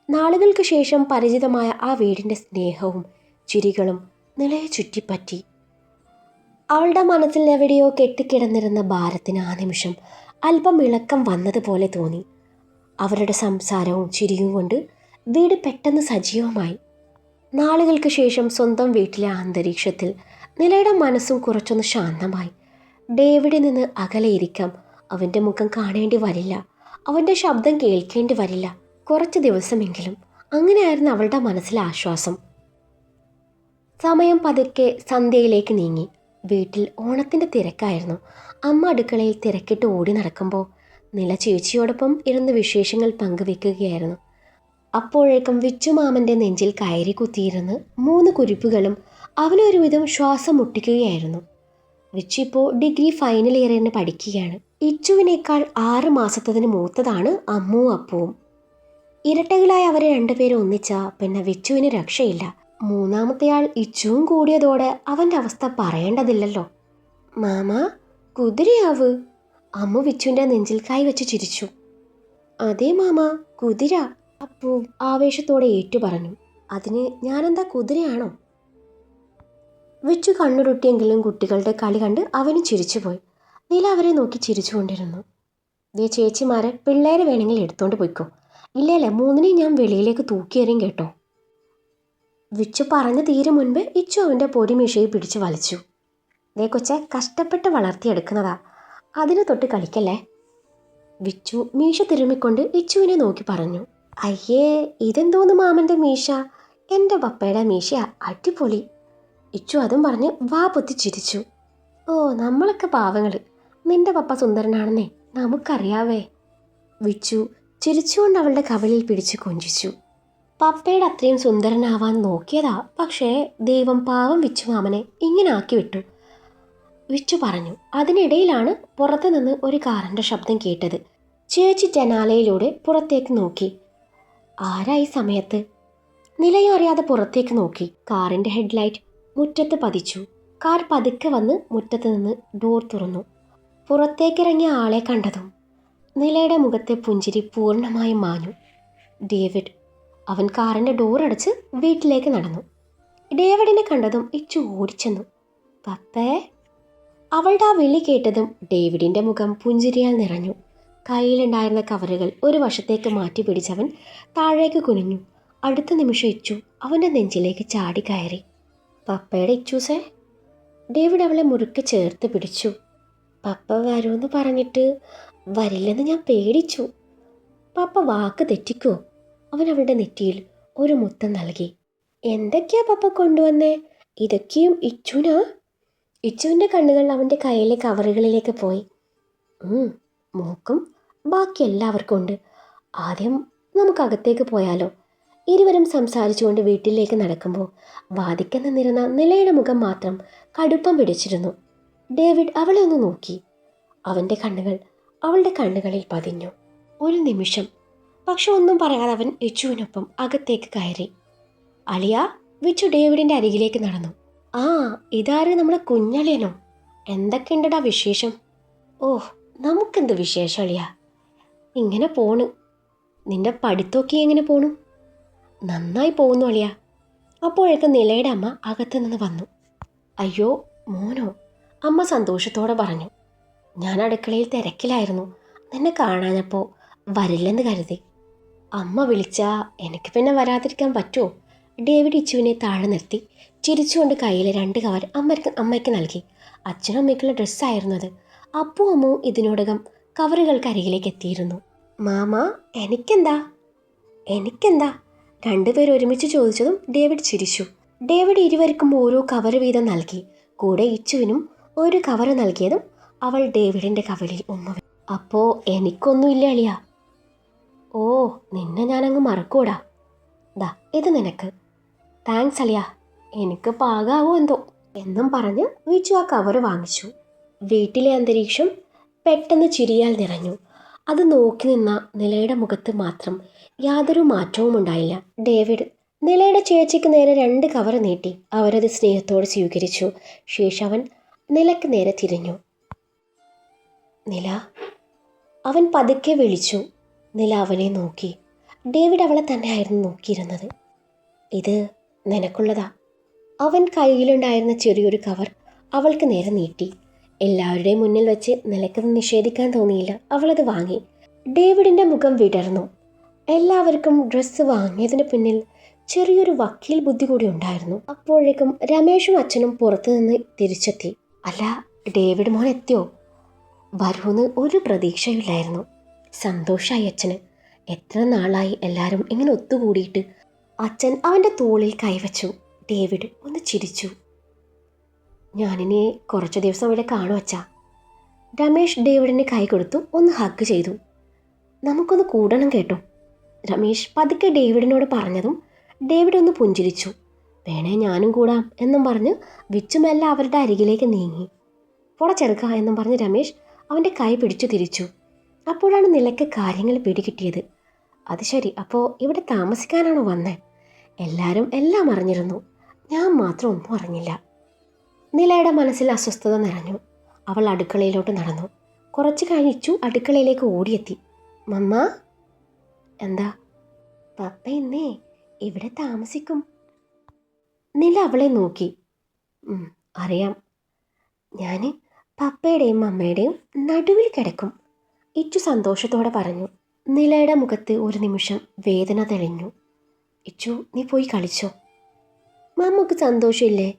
നാളുകൾക്ക് ശേഷം പരിചിതമായ ആ വീടിൻ്റെ സ്നേഹവും ചിരികളും നിലയെ ചുറ്റിപ്പറ്റി. അവളുടെ മനസ്സിൽ എവിടെയോ കെട്ടിക്കിടന്നിരുന്ന ഭാരത്തിന് ആ നിമിഷം അല്പം ഇളക്കം വന്നതുപോലെ തോന്നി. അവരുടെ സംസാരവും ചിരിയും കൊണ്ട് വീട് പെട്ടെന്ന് സജീവമായി. നാളുകൾക്ക് ശേഷം സ്വന്തം വീട്ടിലെ അന്തരീക്ഷത്തിൽ നിലയുടെ മനസ്സും കുറച്ചൊന്ന് ശാന്തമായി. ഡേവിഡിൽ നിന്ന് അകലെയിരിക്കാം. അവൻ്റെ മുഖം കാണേണ്ടി വരില്ല, അവൻ്റെ ശബ്ദം കേൾക്കേണ്ടി വരില്ല, കുറച്ച് ദിവസമെങ്കിലും. അങ്ങനെയായിരുന്നു അവളുടെ മനസ്സിലെ ആശ്വാസം. സമയം പതുക്കെ സന്ധ്യയിലേക്ക് നീങ്ങി. വീട്ടിൽ ഓണത്തിൻ്റെ തിരക്കായിരുന്നു. അമ്മ അടുക്കളയിൽ തിരക്കിട്ട് ഓടി നടക്കുമ്പോൾ നില ചേച്ചിയോടൊപ്പം ഇരുന്ന് വിശേഷങ്ങൾ പങ്കുവെക്കുകയായിരുന്നു. അപ്പോഴേക്കും വിച്ചുമാമൻ്റെ നെഞ്ചിൽ കയറി കുത്തിയിരുന്ന് 3 കുരിപ്പുകളും അവനൊരുവിധം ശ്വാസം മുട്ടിക്കുകയായിരുന്നു. വിച്ചു ഇപ്പോൾ ഡിഗ്രി ഫൈനൽ ഇയറിന് പഠിക്കുകയാണ്. ഇച്ചുവിനേക്കാൾ 6 മാസത്തതിന് മൂത്തതാണ് അമ്മുവും അപ്പുവും. ഇരട്ടകളായി അവരെ രണ്ടുപേരും ഒന്നിച്ചാ പിന്നെ വിച്ചുവിന് രക്ഷയില്ല. മൂന്നാമത്തെയാൾ ഇച്ചുവും കൂടിയതോടെ അവൻ്റെ അവസ്ഥ പറയേണ്ടതില്ലല്ലോ. മാമ കുതിരയാവ്. അമ്മു വിച്ചുവിൻ്റെ നെഞ്ചിൽ കൈവച്ച് ചിരിച്ചു. അതേ മാമ, കുതിര. അപ്പു ആവേശത്തോടെ ഏറ്റു പറഞ്ഞു. അതിന് ഞാനെന്താ കുതിരയാണോ? വിച്ചു കണ്ണുരുട്ടിയെങ്കിലും കുട്ടികളുടെ കളി കണ്ട് അവനും ചിരിച്ചുപോയി. നില അവരെ നോക്കി ചിരിച്ചുകൊണ്ടിരുന്നു. ദേ ചേച്ചിമാരെ, പിള്ളേരെ വേണമെങ്കിൽ എടുത്തോണ്ട് പോയിക്കോ, ഇല്ലേല്ലേ 3നെയും ഞാൻ വെളിയിലേക്ക് തൂക്കിയെറിയും കേട്ടോ. വിച്ചു പറഞ്ഞു തീരും മുൻപ് ഇച്ചു അവൻ്റെ പൊടിമീശയിൽ പിടിച്ച് വലിച്ചു. ദേ കൊച്ചെ, കഷ്ടപ്പെട്ട് വളർത്തിയെടുക്കുന്നതാ, അതിന് തൊട്ട് കളിക്കല്ലേ. വിച്ചു മീശ തിരുമ്മിക്കൊണ്ട് ഇച്ചുവിനെ നോക്കി പറഞ്ഞു. അയ്യേ, ഇതെന്തോന്ന് മാമൻ്റെ മീശ? എൻ്റെ പപ്പയുടെ മീശ അടിപൊളി. ഇച്ചു അതും പറഞ്ഞ് വാ പൊത്തി ചിരിച്ചു. ഓ, നമ്മളൊക്കെ പാവങ്ങൾ. നിന്റെ പപ്പ സുന്ദരനാണെന്നേ നമുക്കറിയാവേ. വിച്ചു ചിരിച്ചുകൊണ്ട് അവളുടെ കവിളിൽ പിടിച്ച് കൊഞ്ചിച്ചു. പപ്പയുടെ അത്രയും സുന്ദരനാവാൻ നോക്കിയതാ, പക്ഷേ ദൈവം പാവം വിച്ചു മാമനെ ഇങ്ങനെ ആക്കി വിട്ടു, വിച്ചു പറഞ്ഞു. അതിനിടയിലാണ് പുറത്തു നിന്ന് ഒരു കാറിൻ്റെ ശബ്ദം കേട്ടത്. ചേച്ചി ജനാലയിലൂടെ പുറത്തേക്ക് നോക്കി. ആരാ ഈ സമയത്ത്? നിലയും അറിയാതെ പുറത്തേക്ക് നോക്കി. കാറിൻ്റെ ഹെഡ്ലൈറ്റ് മുറ്റത്ത് പതിച്ചു. കാർ പതുക്കെ വന്ന് മുറ്റത്ത് നിന്ന് ഡോർ തുറന്നു. പുറത്തേക്കിറങ്ങിയ ആളെ കണ്ടതും നിലയുടെ മുഖത്തെ പുഞ്ചിരി പൂർണ്ണമായും മാഞ്ഞു. ഡേവിഡ്. അവൻ കാറിൻ്റെ ഡോർ അടച്ച് വീട്ടിലേക്ക് നടന്നു. ഡേവിഡിനെ കണ്ടതും ഇച്ചു ഓടിച്ചെന്നു. പപ്പേ. അവളുടെ ആ വിളി കേട്ടതും ഡേവിഡിൻ്റെ മുഖം പുഞ്ചിരിയാൽ നിറഞ്ഞു. കയ്യിലുണ്ടായിരുന്ന കവറുകൾ ഒരു വശത്തേക്ക് മാറ്റി പിടിച്ചവൻ താഴേക്ക് കുനിഞ്ഞു. അടുത്ത നിമിഷം ഇച്ചു അവൻ്റെ നെഞ്ചിലേക്ക് ചാടി കയറി. പപ്പയുടെ ഇച്ചൂസേ. ഡേവിഡ് അവളെ മുറുക്കെ ചേർത്ത് പിടിച്ചു. പപ്പ വരുമെന്ന് പറഞ്ഞിട്ട് വരില്ലെന്ന് ഞാൻ പേടിച്ചു. പപ്പ വാക്ക് തെറ്റിക്കോ? അവൻ അവളുടെ നെറ്റിയിൽ ഒരു മുത്തം നൽകി. എന്തൊക്കെയാ പപ്പ കൊണ്ടുവന്നേ? ഇതൊക്കെയും ഇച്ചുനാ? ഇച്ചുവിൻ്റെ കണ്ണുകൾ അവൻ്റെ കയ്യിലെ കവറുകളിലേക്ക് പോയി. മോക്കും ബാക്കി എല്ലാവർക്കും ഉണ്ട്. ആദ്യം നമുക്കകത്തേക്ക് പോയാലോ? ഇരുവരും സംസാരിച്ചുകൊണ്ട് വീട്ടിലേക്ക് നടക്കുമ്പോൾ വാതിക്കൽ നിന്നിരുന്ന നിലയുടെ മുഖം മാത്രം കടുപ്പം പിടിച്ചിരുന്നു. ഡേവിഡ് അവളെ ഒന്ന് നോക്കി. അവൻ്റെ കണ്ണുകൾ അവളുടെ കണ്ണുകളിൽ പതിഞ്ഞു. ഒരു നിമിഷം. പക്ഷെ ഒന്നും പറയാതെ അവൻ ഇച്ചുവിനൊപ്പം അകത്തേക്ക് കയറി. അളിയ. വിച്ചു ഡേവിഡിൻ്റെ അരികിലേക്ക് നടന്നു. ആ, ഇതാര്? നമ്മുടെ കുഞ്ഞളിയനോ? എന്തൊക്കെയുണ്ടടാ വിശേഷം? ഓഹ്, നമുക്കെന്ത് വിശേഷം അളിയ? ഇങ്ങനെ പോണു. നിന്റെ പഠിത്തമൊക്കെ എങ്ങനെ പോണു? നന്നായി പോകുന്നു അളിയ. അപ്പോഴേക്ക് നിലയുടെ അമ്മ അകത്തു നിന്ന് വന്നു. അയ്യോ മോനോ? അമ്മ സന്തോഷത്തോടെ പറഞ്ഞു. ഞാൻ അടുക്കളയിൽ തിരക്കിലായിരുന്നു. നിന്നെ കാണാഞ്ഞപ്പോൾ വരില്ലെന്ന് കരുതി. അമ്മ വിളിച്ചാ എനിക്ക് പിന്നെ വരാതിരിക്കാൻ പറ്റുമോ? ഡേവിഡ് ഇച്ചുവിനെ താഴെ നിർത്തി ചിരിച്ചുകൊണ്ട് കയ്യിലെ 2 കവർ അമ്മയ്ക്ക് നൽകി. അച്ഛനും അമ്മയ്ക്കുള്ള ഡ്രസ്സായിരുന്നു അത്. അപ്പു അമ്മവും ഇതിനോടകം കവറുകൾക്ക് അരികിലേക്ക് എത്തിയിരുന്നു. മാമ, എനിക്കെന്താ? 2 പേർ ഒരുമിച്ച് ചോദിച്ചതും ഡേവിഡ് ചിരിച്ചു. ഡേവിഡ് ഇരുവർക്കും ഓരോ കവർ വീതം നൽകി. കൂടെ ഇച്ചുവിനും ഒരു കവർ നൽകിയതും അവൾ ഡേവിഡിൻ്റെ കവളിൽ ഉമ്മ. അപ്പോ എനിക്കൊന്നുമില്ല അളിയ. ഓ, നിന്നെ ഞാനങ്ങ് മറക്കൂടാ. ദാ ഇത് നിനക്ക്. താങ്ക്സ് അളിയ. എനിക്ക് പാകാവോ എന്തോ എന്നും പറഞ്ഞ് വിച്ചു ആ കവർ വാങ്ങിച്ചു. വീട്ടിലെ അന്തരീക്ഷം പെട്ടെന്ന് ചിരിയാൽ നിറഞ്ഞു. അത് നോക്കി നിന്ന നിലയുടെ മുഖത്ത് മാത്രം യാതൊരു മാറ്റവും ഉണ്ടായില്ല. ഡേവിഡ് നിലയുടെ ചേച്ചിക്ക് നേരെ 2 കവർ നീട്ടി. അവരത് സ്നേഹത്തോടെ സ്വീകരിച്ചു. ശേഷം അവൻ നിലയ്ക്ക് നേരെ തിരിഞ്ഞു. നില. അവൻ പതുക്കെ വിളിച്ചു. നില അവനെ നോക്കി. ഡേവിഡ് അവളെ തന്നെയായിരുന്നു നോക്കിയിരുന്നത്. ഇത് നിനക്കുള്ളതാ. അവൻ കയ്യിലുണ്ടായിരുന്ന ചെറിയൊരു കവർ അവൾക്ക് നേരെ നീട്ടി. എല്ലാവരുടെയും മുന്നിൽ വെച്ച് നിലയ്ക്കത് നിഷേധിക്കാൻ തോന്നിയില്ല. അവളത് വാങ്ങി. ഡേവിഡിൻ്റെ മുഖം വിടർന്നു. എല്ലാവർക്കും ഡ്രസ്സ് വാങ്ങിയതിന് പിന്നിൽ ചെറിയൊരു വക്കീൽ ബുദ്ധി കൂടി ഉണ്ടായിരുന്നു. അപ്പോഴേക്കും രമേഷും അച്ഛനും പുറത്തു നിന്ന് തിരിച്ചെത്തി. അല്ല, ഡേവിഡ് മോൻ എത്തിയോ? വരുമെന്ന് ഒരു പ്രതീക്ഷയില്ലായിരുന്നു. സന്തോഷമായി അച്ഛന്. എത്ര നാളായി എല്ലാവരും ഇങ്ങനെ ഒത്തുകൂടിയിട്ട്. അച്ഛൻ അവൻ്റെ തോളിൽ കൈവച്ചു. ഡേവിഡ് ഒന്ന് ചിരിച്ചു. ഞാനിനി കുറച്ച് ദിവസം ഇവിടെ കാണും അച്ഛാ. രമേഷ് ഡേവിഡിന് കൈ കൊടുത്തു. ഒന്ന് ഹഗ് ചെയ്തു. നമുക്കൊന്ന് കൂടണം കേട്ടോ, രമേഷ് പതുക്കെ ഡേവിഡിനോട് പറഞ്ഞതും ഡേവിഡ് ഒന്ന് പുഞ്ചിരിച്ചു. വേണേ ഞാനും കൂടാം എന്നും പറഞ്ഞ് വിച്ചുമെല്ലാം അവരുടെ അരികിലേക്ക് നീങ്ങി. പുറച്ചെടുക്കുക എന്നും പറഞ്ഞ് രമേഷ് അവൻ്റെ കൈ പിടിച്ചു തിരിച്ചു. അപ്പോഴാണ് നിലയ്ക്ക് കാര്യങ്ങൾ പിടികിട്ടിയത്. അത് ശരി, അപ്പോൾ ഇവിടെ താമസിക്കാനാണോ വന്നേ? എല്ലാവരും എല്ലാം അറിഞ്ഞിരുന്നു, ഞാൻ മാത്രം ഒന്നും അറിഞ്ഞില്ല. നിലയുടെ മനസ്സിൽ അസ്വസ്ഥത നിറഞ്ഞു. അവൾ അടുക്കളയിലോട്ട് നടന്നു. കുറച്ച് കഴിഞ്ഞിച്ചു അടുക്കളയിലേക്ക് ഓടിയെത്തി. മമ്മ. എന്താ? പപ്പ ഇന്നേ ഇവിടെ താമസിക്കും. നില അവളെ നോക്കി. അറിയാം. ഞാൻ പപ്പയുടെയും അമ്മയുടെയും നടുവിൽ കിടക്കും, ഇച്ചു സന്തോഷത്തോടെ പറഞ്ഞു. നിലയുടെ മുഖത്ത് ഒരു നിമിഷം വേദന തെളിഞ്ഞു. ഇച്ചു, നീ പോയി കളിച്ചോ? മമ്മക്ക് സന്തോഷമില്ലേ?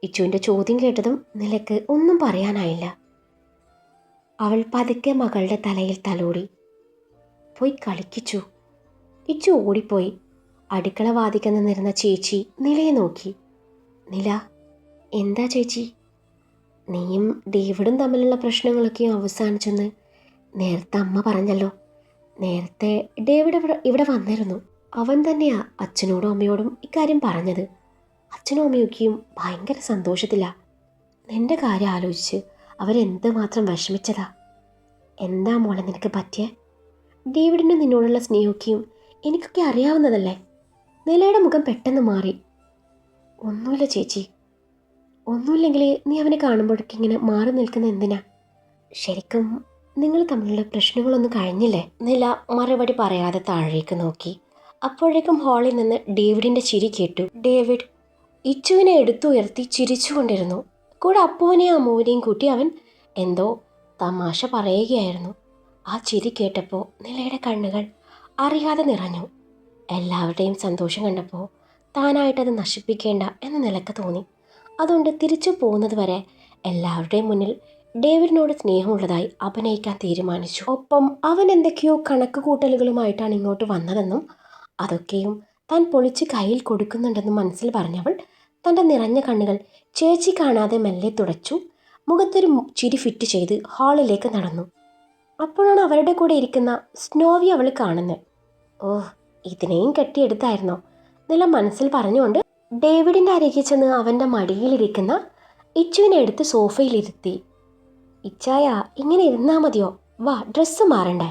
ഇച്ചുവിൻ്റെ ചോദ്യം കേട്ടതും നിലയ്ക്ക് ഒന്നും പറയാനായില്ല. അവൾ പതുക്കെ മകളുടെ തലയിൽ തലോടി. പോയി കളിക്കിച്ചു. ഇച്ചു ഓടിപ്പോയി. അടുക്കള വാതിക്കൽ നിന്നിരുന്ന ചേച്ചി നിലയെ നോക്കി. നില, എന്താ ചേച്ചി? നീയും ഡേവിഡും തമ്മിലുള്ള പ്രശ്നങ്ങളൊക്കെ അവസാനിച്ചെന്ന് നേരത്തെ അമ്മ പറഞ്ഞല്ലോ. നേരത്തെ ഡേവിഡ് ഇവിടെ വന്നിരുന്നു. അവൻ തന്നെയാ അച്ഛനോടും അമ്മയോടും ഇക്കാര്യം പറഞ്ഞത്. അച്ഛനും അമ്മയൊക്കെയും ഭയങ്കര സന്തോഷത്തിലാ. നിന്റെ കാര്യം ആലോചിച്ച് അവരെന്തുമാത്രം വിഷമിച്ചതാ. എന്താ മോളെ നിനക്ക് പറ്റിയേ? ഡേവിഡിന് നിന്നോടുള്ള സ്നേഹമൊക്കെയും എനിക്കൊക്കെ അറിയാവുന്നതല്ലേ? നിലയുടെ മുഖം പെട്ടെന്ന് മാറി. ഒന്നുമില്ല ചേച്ചി, ഒന്നുമില്ലെങ്കിൽ നീ അവനെ കാണുമ്പോഴേക്ക് ഇങ്ങനെ മാറി നിൽക്കുന്ന എന്തിനാ? ശരിക്കും നിങ്ങൾ തമ്മിലുള്ള പ്രശ്നങ്ങളൊന്നും കഴിഞ്ഞില്ലേ? നില മറുപടി പറയാതെ താഴേക്ക് നോക്കി. അപ്പോഴേക്കും ഹാളിൽ നിന്ന് ഡേവിഡിന്റെ ചിരി കേട്ടു. ഡേവിഡ് ഇച്ചുവിനെ എടുത്തുയർത്തി ചിരിച്ചുകൊണ്ടിരുന്നു. കൂടെ അപ്പുവിനെയും അമ്മുവിനെയും കൂട്ടി അവൻ എന്തോ തമാശ പറയുകയായിരുന്നു. ആ ചിരി കേട്ടപ്പോൾ നിലയുടെ കണ്ണുകൾ അറിയാതെ നിറഞ്ഞു. എല്ലാവരുടെയും സന്തോഷം കണ്ടപ്പോൾ താനായിട്ടത് നശിപ്പിക്കേണ്ട എന്ന നിലക്ക് തോന്നി. അതുകൊണ്ട് തിരിച്ചു പോകുന്നത് വരെ എല്ലാവരുടെയും മുന്നിൽ ഡേവിഡിനോട് സ്നേഹമുള്ളതായി അഭിനയിക്കാൻ തീരുമാനിച്ചു. ഒപ്പം അവൻ എന്തൊക്കെയോ കണക്ക് കൂട്ടലുകളുമായിട്ടാണ് ഇങ്ങോട്ട് വന്നതെന്നും അതൊക്കെയും താൻ പൊളിച്ച് കയ്യിൽ കൊടുക്കുന്നുണ്ടെന്നും മനസ്സിൽ പറഞ്ഞവൾ തൻ്റെ നിറഞ്ഞ കണ്ണുകൾ ചേച്ചി കാണാതെ മെല്ലെ തുടച്ചു മുഖത്തൊരു ചിരി ഫിറ്റ് ചെയ്ത് ഹാളിലേക്ക് നടന്നു. അപ്പോഴാണ് അവരുടെ കൂടെ ഇരിക്കുന്ന സ്നോവി അവൾ കാണുന്നത്. ഓ, ഇതിനെയും കെട്ടിയെടുത്തായിരുന്നോ? നില മനസ്സിൽ പറഞ്ഞുകൊണ്ട് ഡേവിഡിൻ്റെ അരികെ ചെന്ന് അവൻ്റെ മടിയിലിരിക്കുന്ന ഇച്ചുവിനെ എടുത്ത് സോഫയിലിരുത്തി. ഇച്ചായ, ഇങ്ങനെ ഇരുന്നാൽ മതിയോ? വാ, ഡ്രസ്സ് മാറണ്ടേ?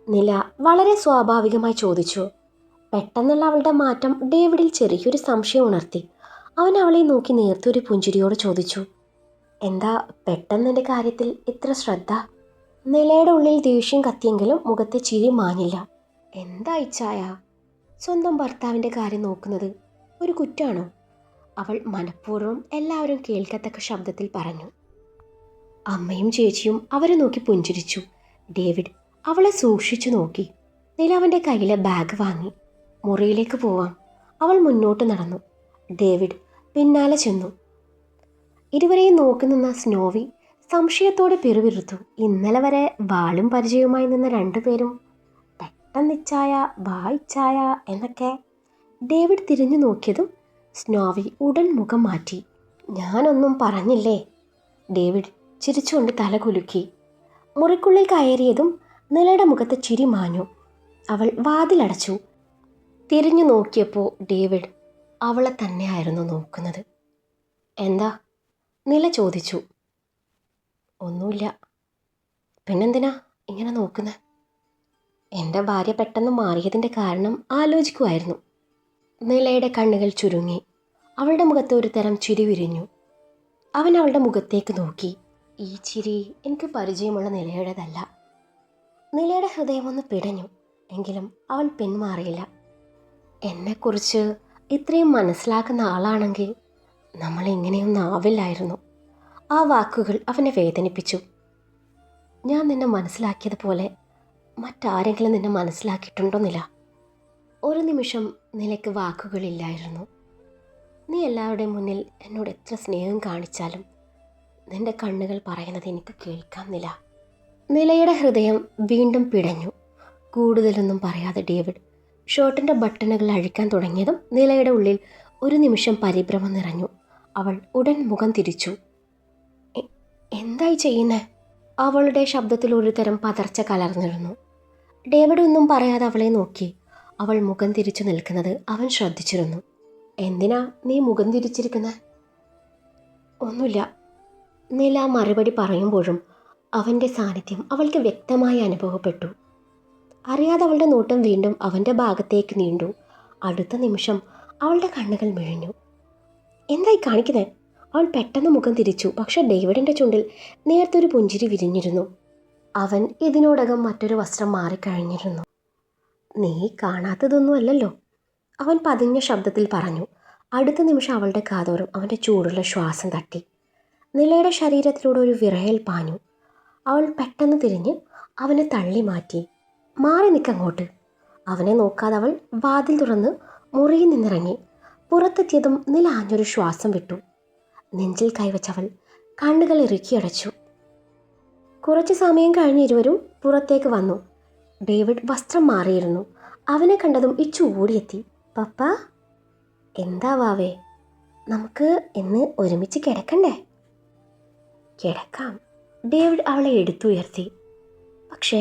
നില വളരെ സ്വാഭാവികമായി ചോദിച്ചു. പെട്ടെന്നുള്ള അവളുടെ മാറ്റം ഡേവിഡിൽ ചെറിയൊരു സംശയം ഉണർത്തി. അവൻ അവളെ നോക്കി നേർത്തൊരു പുഞ്ചിരിയോട് ചോദിച്ചു, എന്താ പെട്ടെന്നെൻ്റെ കാര്യത്തിൽ ഇത്ര ശ്രദ്ധ? നിലയുടെ ഉള്ളിൽ ദേഷ്യം കത്തിയെങ്കിലും മുഖത്തെ ചിരി മാഞ്ഞില്ല. എന്താ ഇച്ചായ, സ്വന്തം ഭർത്താവിൻ്റെ കാര്യം നോക്കുന്നത് ഒരു കുറ്റാണോ? അവൾ മനഃപൂർവ്വം എല്ലാവരും കേൾക്കത്തക്ക ശബ്ദത്തിൽ പറഞ്ഞു. അമ്മയും ചേച്ചിയും അവരെ നോക്കി പുഞ്ചിരിച്ചു. ഡേവിഡ് അവളെ സൂക്ഷിച്ചു നോക്കി. നില അവൻ്റെ കയ്യിലെ ബാഗ് വാങ്ങി. മുറിയിലേക്ക് പോവാം. അവൾ മുന്നോട്ട് നടന്നു. ഡേവിഡ് പിന്നാലെ ചെന്നു. ഇരുവരെയും നോക്കി നിന്ന സ്നോവി സംശയത്തോടെ പിറുപിറുത്തു. ഇന്നലെ വരെ വാളും പരിചയവുമായി നിന്ന രണ്ടുപേരും പെട്ടെന്നിച്ചായ വായിച്ചായ എന്നൊക്കെ. ഡേവിഡ് തിരിഞ്ഞു നോക്കിയതും സ്നോവി ഉടൻ മുഖം മാറ്റി. ഞാനൊന്നും പറഞ്ഞില്ലേ? ഡേവിഡ് ചിരിച്ചുകൊണ്ട് തല കുലുക്കി. മുറിക്കുള്ളിൽ കയറിയതും നിലയുടെ മുഖത്ത് ചിരി മാഞ്ഞു. അവൾ വാതിലടച്ചു. തിരിഞ്ഞു നോക്കിയപ്പോൾ ഡേവിഡ് അവളെ തന്നെയായിരുന്നു നോക്കുന്നത്. എന്താ? നില ചോദിച്ചു. ഒന്നുമില്ല. പിന്നെന്തിനാ ഇങ്ങനെ നോക്കുന്നത്? എൻ്റെ ഭാര്യ പെട്ടെന്ന് മാറിയതിൻ്റെ കാരണം ആലോചിക്കുമായിരുന്നു. നിലയുടെ കണ്ണുകൾ ചുരുങ്ങി. അവളുടെ മുഖത്ത് ഒരു തരം ചിരി വിരിഞ്ഞു. അവൻ അവളുടെ മുഖത്തേക്ക് നോക്കി. ഈ ചിരി എനിക്ക് പരിചയമുള്ള നിലയുടേതല്ല. നിലയുടെ ഹൃദയമൊന്ന് പിടഞ്ഞു. എങ്കിലും അവൻ പിന്മാറിയില്ല. എന്നെക്കുറിച്ച് ഇത്രയും മനസ്സിലാക്കുന്ന ആളാണെങ്കിൽ നമ്മൾ ഇങ്ങനെയൊന്നും ആവില്ലായിരുന്നു. ആ വാക്കുകൾ അവനെ വേദനിപ്പിച്ചു. ഞാൻ നിന്നെ മനസ്സിലാക്കിയതുപോലെ മറ്റാരെങ്കിലും നിന്നെ മനസ്സിലാക്കിയിട്ടുണ്ടോ നില? ഒരു നിമിഷം നിലയ്ക്ക് വാക്കുകളില്ലായിരുന്നു. നീ എല്ലാവരുടെയും മുന്നിൽ എന്നോട് എത്ര സ്നേഹം കാണിച്ചാലും നിന്റെ കണ്ണുകൾ പറയുന്നത് എനിക്ക് കേൾക്കാം നില. നിലയുടെ ഹൃദയം വീണ്ടും പിടഞ്ഞു. കൂടുതലൊന്നും പറയാതെ ഡേവിഡ് ഷർട്ടിൻ്റെ ബട്ടണുകൾ അഴിക്കാൻ തുടങ്ങിയതും നിലയുടെ ഉള്ളിൽ ഒരു നിമിഷം പരിഭ്രമം നിറഞ്ഞു. അവൾ ഉടൻ മുഖം തിരിച്ചു. എന്തായി ചെയ്യുന്നേ? അവളുടെ ശബ്ദത്തിൽ ഒരു തരം പതർച്ച കലർന്നിരുന്നു. ഡേവിഡ് ഒന്നും പറയാതെ അവളെ നോക്കി. അവൾ മുഖം തിരിച്ചു നിൽക്കുന്നത് അവൻ ശ്രദ്ധിച്ചിരുന്നു. എന്തിനാ നീ മുഖം തിരിച്ചിരിക്കുന്നത്? ഒന്നുമില്ല. നില മറുപടി പറയുമ്പോഴും അവൻ്റെ സാന്നിധ്യം അവൾക്ക് വ്യക്തമായി അനുഭവപ്പെട്ടു. അറിയാതെ അവളുടെ നോട്ടം വീണ്ടും അവൻ്റെ ഭാഗത്തേക്ക് നീണ്ടു. അടുത്ത നിമിഷം അവളുടെ കണ്ണുകൾ മിഴിഞ്ഞു. എന്തായി കാണിക്കുന്നത്? അവൾ പെട്ടെന്ന് മുഖം തിരിച്ചു. പക്ഷെ ഡേവിഡിൻ്റെ ചുണ്ടിൽ നേർത്തൊരു പുഞ്ചിരി വിരിഞ്ഞിരുന്നു. അവൻ ഇതിനോടകം മറ്റൊരു വസ്ത്രം മാറിക്കഴിഞ്ഞിരുന്നു. നീ കാണാത്തതൊന്നുമല്ലല്ലോ, അവൻ പതിഞ്ഞ ശബ്ദത്തിൽ പറഞ്ഞു. അടുത്ത നിമിഷം അവളുടെ കാതോരം അവൻ്റെ ചൂടുള്ള ശ്വാസം തട്ടി. നിലയുടെ ശരീരത്തിലൂടെ ഒരു വിറയൽ പാഞ്ഞു. അവൾ പെട്ടെന്ന് തിരിഞ്ഞ് അവനെ തള്ളി മാറ്റി. മാറി നിൽക്കങ്ങോട്ട്. അവനെ നോക്കാതെ അവൾ വാതിൽ തുറന്ന് മുറിയിൽ നിന്നിറങ്ങി. പുറത്തെത്തിയതും നില ആഞ്ഞൊരു ശ്വാസം വിട്ടു. നെഞ്ചിൽ കൈവച്ചവൾ കണ്ണുകൾ ഇറുക്കിയടച്ചു. കുറച്ച് സമയം കഴിഞ്ഞ് ഇരുവരും പുറത്തേക്ക് വന്നു. ഡേവിഡ് വസ്ത്രം മാറിയിരുന്നു. അവനെ കണ്ടതും ഇച്ചു ഓടിയെത്തി. പപ്പ, എന്താ വാവേ? നമുക്ക് ഇന്ന് ഒരുമിച്ച് കിടക്കണ്ടേ? കിടക്കാം. ഡേവിഡ് അവളെ എടുത്തുയർത്തി. പക്ഷേ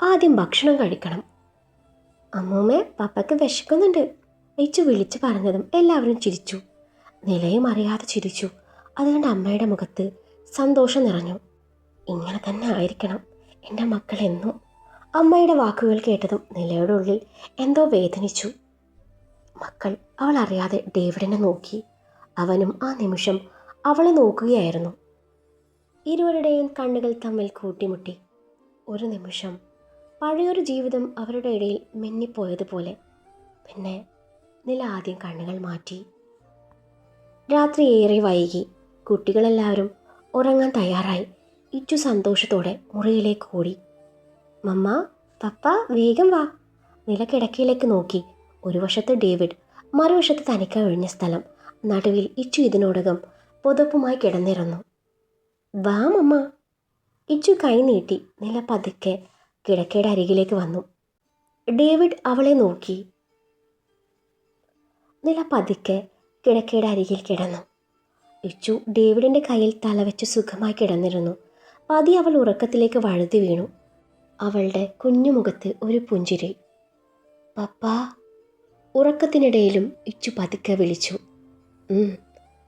ആദ്യം ഭക്ഷണം കഴിക്കണം. അമ്മൂമ്മേ, പപ്പയ്ക്ക് വിശക്കുന്നുണ്ട്, ഇച്ചു വിളിച്ചു പറഞ്ഞതും എല്ലാവരും ചിരിച്ചു. നിലയും അറിയാതെ ചിരിച്ചു. അതുകൊണ്ട് അമ്മയുടെ മുഖത്ത് സന്തോഷം നിറഞ്ഞു. ഇങ്ങനെ തന്നെ ആയിരിക്കണം എൻ്റെ മക്കൾ എന്നും. അമ്മയുടെ വാക്കുകൾ കേട്ടതും നിലയുടെ ഉള്ളിൽ എന്തോ വേദനിച്ചു. മക്കൾ അവൾ അറിയാതെ ഡേവിഡിനെ നോക്കി. അവനും ആ നിമിഷം അവളെ നോക്കുകയായിരുന്നു. ഇരുവരുടെയും കണ്ണുകൾ തമ്മിൽ കൂട്ടിമുട്ടി. ഒരു നിമിഷം പഴയൊരു ജീവിതം അവരുടെ ഇടയിൽ മിന്നിപ്പോയതുപോലെ. പിന്നെ നില ആദ്യം കണ്ണുകൾ മാറ്റി. രാത്രി ഏറെ വൈകി. കുട്ടികളെല്ലാവരും ഉറങ്ങാൻ തയ്യാറായി. ഇച്ചു സന്തോഷത്തോടെ മുറിയിലേക്ക് ഓടി. മമ്മ, പപ്പ, വേഗം വാ. നില കിടക്കയിലേക്ക് നോക്കി. ഒരു വശത്ത് ഡേവിഡ്, മറുവശത്ത് തനിക്ക് ഒഴിഞ്ഞ സ്ഥലം. നടുവിൽ ഇച്ചു ഇതിനോടകം പുതപ്പുമായി കിടന്നിരുന്നു. വാ മമ്മ. ഇച്ചു കൈ നീട്ടി. നില പതുക്കെ കിടക്കയുടെ അരികിലേക്ക് വന്നു. ഡേവിഡ് അവളെ നോക്കി. നില പതുക്കെ കിടക്കയുടെ അരികിൽ കിടന്നു. ഇച്ചു ഡേവിഡിൻ്റെ കയ്യിൽ തലവെച്ച് സുഖമായി കിടന്നിരുന്നു. പതി അവൾ ഉറക്കത്തിലേക്ക് വഴുതി വീണു. അവളുടെ കുഞ്ഞുമുഖത്ത് ഒരു പുഞ്ചിരി. പപ്പ. ഉറക്കത്തിനിടയിലും ഇച്ചു പതുക്കെ വിളിച്ചു.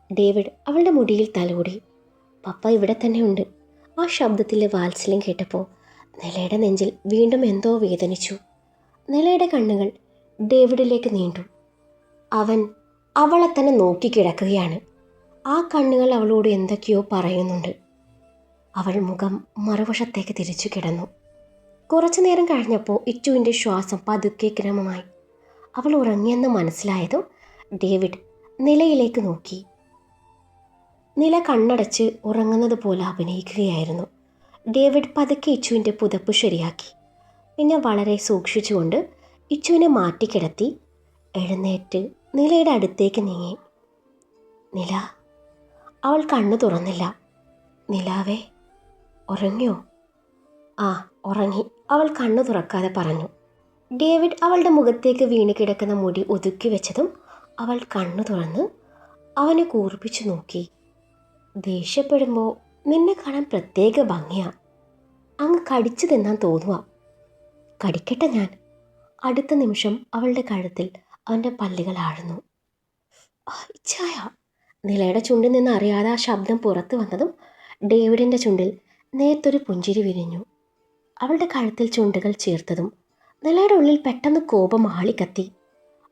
ഡേവിഡ് അവളുടെ മുടിയിൽ തലോടി. പപ്പ ഇവിടെ തന്നെയുണ്ട്. ആ ശബ്ദത്തിലെ വാത്സല്യം കേട്ടപ്പോൾ നിലയുടെ നെഞ്ചിൽ വീണ്ടും എന്തോ വേദനിച്ചു. നിലയുടെ കണ്ണുകൾ ഡേവിഡിലേക്ക് നീണ്ടു. അവൻ അവളെ തന്നെ നോക്കിക്കിടക്കുകയാണ്. ആ കണ്ണുകൾ അവളോട് എന്തൊക്കെയോ പറയുന്നുണ്ട്. അവൾ മുഖം മറുവശത്തേക്ക് തിരിച്ചു കിടന്നു. കുറച്ചു നേരം കഴിഞ്ഞപ്പോൾ ഇച്ചുവിൻ്റെ ശ്വാസം പതുക്കെ ക്രമമായി. അവൾ ഉറങ്ങിയെന്ന് മനസ്സിലായതും ഡേവിഡ് നിലയിലേക്ക് നോക്കി. നില കണ്ണടച്ച് ഉറങ്ങുന്നത് പോലെ അഭിനയിക്കുകയായിരുന്നു. ഡേവിഡ് പതുക്കെ ഇച്ചുവിൻ്റെ പുതപ്പ് ശരിയാക്കി. പിന്നെ വളരെ സൂക്ഷിച്ചുകൊണ്ട് ഇച്ചുവിനെ മാറ്റിക്കിടത്തി എഴുന്നേറ്റ് നിലയുടെ അടുത്തേക്ക് നീങ്ങി. നില. അവൾ കണ്ണു തുറന്നില്ല. നിലാവേ, ഉറങ്ങിയോ? ആ, ഉറങ്ങി, അവൾ കണ്ണു തുറക്കാതെ പറഞ്ഞു. ഡേവിഡ് അവളുടെ മുഖത്തേക്ക് വീണ് കിടക്കുന്ന മുടി ഒതുക്കി വെച്ചതും അവൾ കണ്ണു തുറന്ന് അവനെ കൂർപ്പിച്ചു നോക്കി. ദേഷ്യപ്പെടുമ്പോൾ നിന്നെ കാണാൻ പ്രത്യേക ഭംഗിയാ. അങ്ങ് കടിച്ചു തിന്നാൻ തോന്നുക. കടിക്കട്ടെ ഞാൻ. അടുത്ത നിമിഷം അവളുടെ കഴുത്തിൽ അവൻ്റെ പല്ലുകൾ ആഴ്ന്നു. ഇച്ഛായ. നിലയുടെ ചുണ്ടിൽ നിന്ന് അറിയാതെ ആ ശബ്ദം പുറത്തു വന്നതും ഡേവിഡിൻ്റെ ചുണ്ടിൽ നേർത്തൊരു പുഞ്ചിരി വിരിഞ്ഞു. അവളുടെ കഴുത്തിൽ ചുണ്ടുകൾ ചേർത്തതും നിലയുടെ ഉള്ളിൽ പെട്ടെന്ന് കോപം ആളിക്കത്തി.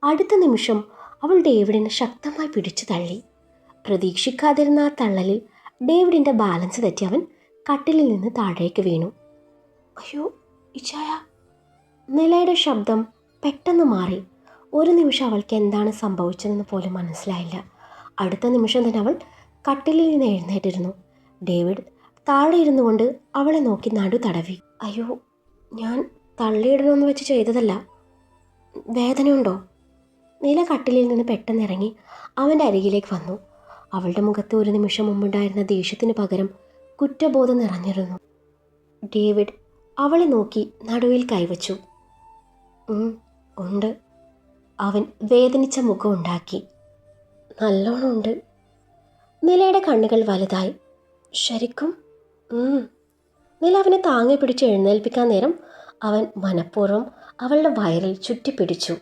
അടുത്ത നിമിഷം അവൾ ഡേവിഡിനെ ശക്തമായി പിടിച്ചു തള്ളി. പ്രതീക്ഷിക്കാതിരുന്ന ആ തള്ളലിൽ ഡേവിഡിൻ്റെ ബാലൻസ് തെറ്റി അവൻ കട്ടിലിൽ നിന്ന് താഴേക്ക് വീണു. അയ്യോ ഇച്ഛായ. നിലയുടെ ശബ്ദം പെട്ടെന്ന് മാറി. ഒരു നിമിഷം അവൾക്ക് എന്താണ് സംഭവിച്ചതെന്ന് പോലും മനസ്സിലായില്ല. അടുത്ത നിമിഷം തന്നെ അവൾ കട്ടിലിൽ നിന്ന് എഴുന്നേറ്റിരുന്നു. ഡേവിഡ് താഴെ ഇരുന്നു കൊണ്ട് അവളെ നോക്കി നടു തടവി. അയ്യോ, ഞാൻ തള്ളിയിടണമെന്ന് വെച്ച് ചെയ്തതല്ല. വേദനയുണ്ടോ? നില കട്ടിലിൽ നിന്ന് പെട്ടെന്ന് ഇറങ്ങി അവൻ്റെ അരികിലേക്ക് വന്നു. അവളുടെ മുഖത്ത് ഒരു നിമിഷം മുമ്പുണ്ടായിരുന്ന ദേഷ്യത്തിന് പകരം കുറ്റബോധം നിറഞ്ഞിരുന്നു. ഡേവിഡ് അവളെ നോക്കി നടുവിൽ കൈവച്ചു. ഉണ്ട്. അവൻ വേദനിച്ച മുഖം ഉണ്ടാക്കി. നല്ലോണം ഉണ്ട്. നിലയുടെ കണ്ണുകൾ വലുതായി. ശരിക്കും? നില അവനെ താങ്ങി പിടിച്ച് എഴുന്നേൽപ്പിക്കാൻ നേരം അവൻ മനഃപൂർവ്വം അവളുടെ വയറിൽ ചുറ്റിപ്പിടിച്ചു.